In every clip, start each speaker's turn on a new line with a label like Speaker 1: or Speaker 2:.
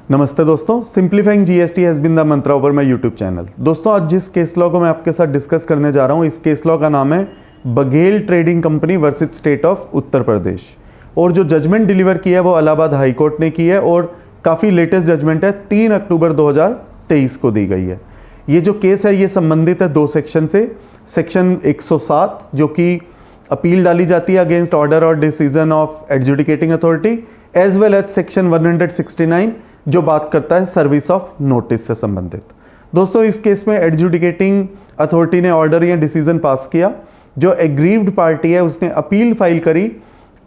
Speaker 1: नमस्ते दोस्तों, simplifying GST has been the mantra over my YouTube channel. दोस्तों, आज जिस केस लॉ को मैं आपके साथ डिस्कस करने जा रहा हूं, इस केस लॉ का नाम है Baghel trading company versus state of Uttar Pradesh. और जो जजमेंट डिलीवर की है वो इलाहाबाद हाई कोर्ट ने की है और काफ़ी लेटेस्ट जजमेंट है, 3 अक्टूबर 2023 को दी गई है। ये जो केस है ये संबंधित है 2 सेक्शन से। सेक्शन 107 जो कि अपील डाली जाती है अगेंस्ट ऑर्डर और decision of adjudicating authority, as well as section 169 जो बात करता है सर्विस ऑफ नोटिस से संबंधित। दोस्तों, इस केस में एडजुडिकेटिंग अथॉरिटी ने ऑर्डर या डिसीजन पास किया। जो एग्रीव्ड पार्टी है उसने अपील फाइल करी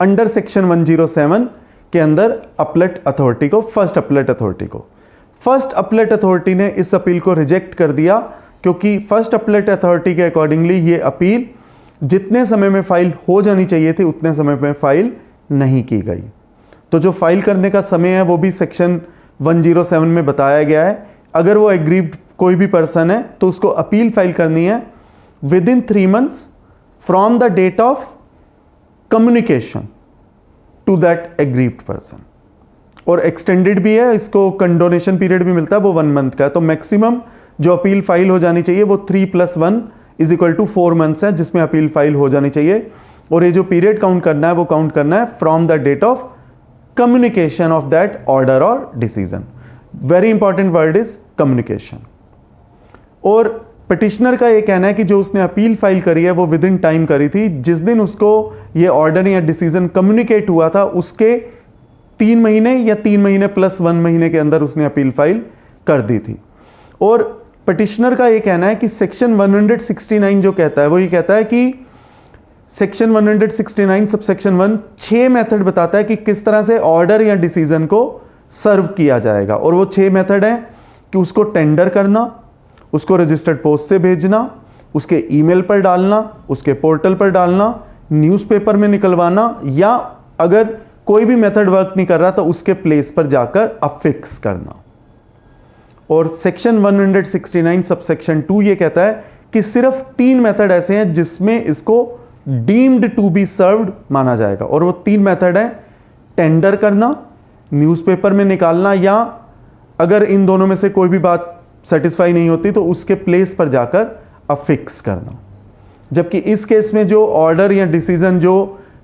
Speaker 1: अंडर सेक्शन 107 के अंदर अपलेट अथॉरिटी को, फर्स्ट अपलेट अथॉरिटी को। फर्स्ट अपलेट अथॉरिटी ने इस अपील को रिजेक्ट कर दिया क्योंकि फर्स्ट अपलेट अथॉरिटी के अकॉर्डिंगली ये अपील जितने समय में फाइल हो जानी चाहिए थी उतने समय में फाइल नहीं की गई। तो जो फाइल करने का समय है वो भी सेक्शन 107 में बताया गया है। अगर वो एग्रीव्ड कोई भी पर्सन है तो उसको अपील फाइल करनी है within 3 months from the date of communication to that aggrieved person. और एक्सटेंडेड भी है, इसको कंडोनेशन पीरियड भी मिलता है, वो 1 month का है। तो मैक्सिमम जो अपील फाइल हो जानी चाहिए वो 3 + 1 = 4 months है जिसमें अपील फाइल हो जानी चाहिए। और ये जो पीरियड काउंट करना है वो काउंट करना है from the date of communication of that order और decision. Very important word is communication. और पिटिशनर का ये कहना है कि जो उसने अपील फाइल करी है वो विद इन टाइम करी थी। जिस दिन उसको ये ऑर्डर या डिसीजन कम्युनिकेट हुआ था उसके 3 महीने या 3 महीने + 1 महीने के अंदर उसने अपील फाइल कर दी थी। और पिटिशनर का ये कहना है कि सेक्शन 169 जो कहता है वो ये कहता है कि सेक्शन 169 सबसेक्शन 1 6 मेथड बताता है कि किस तरह से ऑर्डर या डिसीजन को सर्व किया जाएगा। और वो 6 मेथड हैं कि उसको टेंडर करना, उसको रजिस्टर्ड पोस्ट से भेजना, उसके ईमेल पर डालना, उसके पोर्टल पर डालना, न्यूज़पेपर में निकलवाना, या अगर कोई भी मेथड वर्क नहीं कर रहा तो उसके प्लेस पर जाकर अफिक्स करना। और सेक्शन 169 सबसेक्शन 2 ये कहता है कि सिर्फ 3 मेथड ऐसे हैं जिसमें इसको डीम्ड टू बी सर्व्ड माना जाएगा। और वो 3 मेथड है टेंडर करना, न्यूज़पेपर में निकालना, या अगर इन दोनों में से कोई भी बात सेटिस्फाई नहीं होती तो उसके प्लेस पर जाकर अफिक्स करना। जबकि इस केस में जो ऑर्डर या डिसीजन जो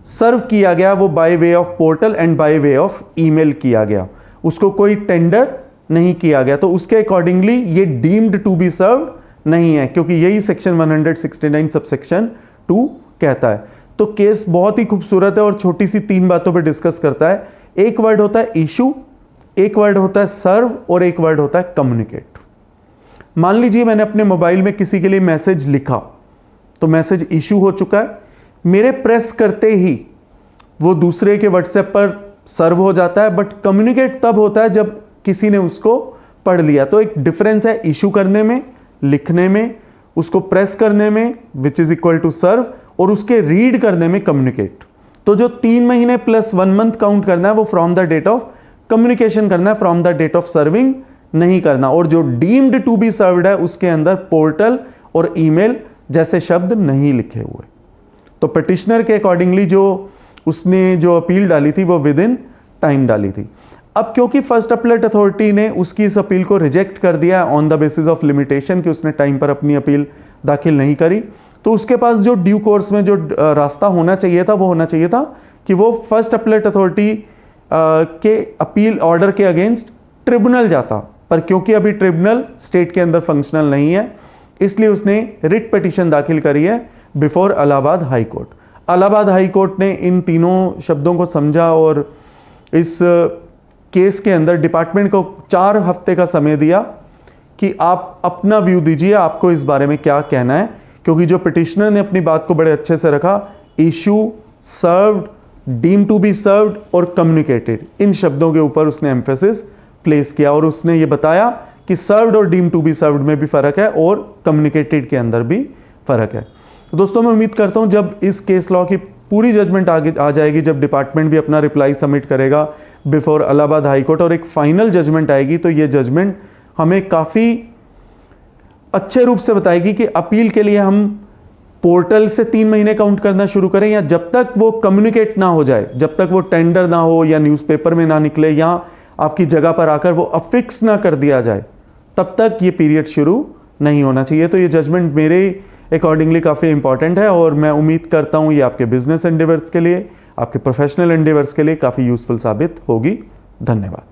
Speaker 1: सर्व किया गया वो by way of portal and by way of email किया गया, उसको कोई टेंडर नहीं किया गया। तो उसके अकॉर्डिंगली ये डीम्ड टू बी सर्व्ड नहीं है, क्योंकि यही सेक्शन 169 सबसेक्शन 2 कहता है। तो केस बहुत ही खूबसूरत है और छोटी सी 3 बातों पे डिस्कस करता है। एक वर्ड होता है इशू, एक वर्ड होता है सर्व और एक वर्ड होता है कम्युनिकेट। मान लीजिए मैंने अपने मोबाइल में किसी के लिए मैसेज लिखा तो मैसेज इशू हो चुका है, मेरे प्रेस करते ही वो दूसरे के व्हाट्सएप पर सर्व हो जाता है। बट कम्युनिकेट तब होता है जब किसी ने उसको पढ़ लिया। तो एक डिफरेंस है इशू करने में, लिखने में, उसको प्रेस करने में which is equal to serve, और उसके रीड करने में कम्युनिकेट। तो जो 3 महीने + 1 month काउंट करना है वो from the date of communication करना है, from the date of serving नहीं करना। और जो डीम्ड टू बी सर्व्ड है उसके अंदर पोर्टल और ईमेल जैसे शब्द नहीं लिखे हुए। तो पिटिशनर के अकॉर्डिंगली जो उसने जो अपील डाली थी वो विद इन टाइम डाली थी। अब क्योंकि फर्स्ट अपलेट अथॉरिटी ने उसकी इस अपील को रिजेक्ट कर दिया on the basis of limitation कि उसने टाइम पर अपनी अपील दाखिल नहीं करी, तो उसके पास जो ड्यू कोर्स में जो रास्ता होना चाहिए था वो होना चाहिए था कि वो फर्स्ट अपलेट अथॉरिटी के अपील ऑर्डर के अगेंस्ट ट्रिब्यूनल जाता। पर क्योंकि अभी ट्रिब्यूनल स्टेट के अंदर फंक्शनल नहीं है इसलिए उसने रिट पिटीशन दाखिल करी है before Allahabad high court. Allahabad high court ने इन तीनों शब्दों को समझा और इस केस के अंदर डिपार्टमेंट को 4 हफ्ते का समय दिया कि आप अपना व्यू दीजिए, आपको इस बारे में क्या कहना है। क्योंकि जो पिटिशनर ने अपनी बात को बड़े अच्छे से रखा, issue, served, deem to be served और कम्युनिकेटेड, इन शब्दों के ऊपर उसने एम्फेसिस प्लेस किया। और उसने ये बताया कि सर्व्ड और डीम टू बी सर्व्ड में भी फर्क है और कम्युनिकेटेड के अंदर भी फर्क है। तो दोस्तों, मैं उम्मीद करता हूं जब इस केस लॉ की पूरी जजमेंट आगे आ जाएगी, जब डिपार्टमेंट भी अपना रिप्लाई सबमिट करेगा बिफोर इलाहाबाद हाई कोर्ट और एक फाइनल जजमेंट आएगी, तो ये जजमेंट हमें काफ़ी अच्छे रूप से बताएगी कि अपील के लिए हम पोर्टल से 3 महीने काउंट करना शुरू करें, या जब तक वो कम्युनिकेट ना हो जाए, जब तक वो टेंडर ना हो या न्यूज़पेपर में ना निकले या आपकी जगह पर आकर वो अफिक्स ना कर दिया जाए, तब तक ये पीरियड शुरू नहीं होना चाहिए। तो ये जजमेंट मेरे अकॉर्डिंगली काफ़ी इंपॉर्टेंट है और मैं उम्मीद करता हूँ ये आपके बिजनेस एंडेवर्स के लिए, आपके प्रोफेशनल एंडेवर्स के लिए काफ़ी यूजफुल साबित होगी। धन्यवाद।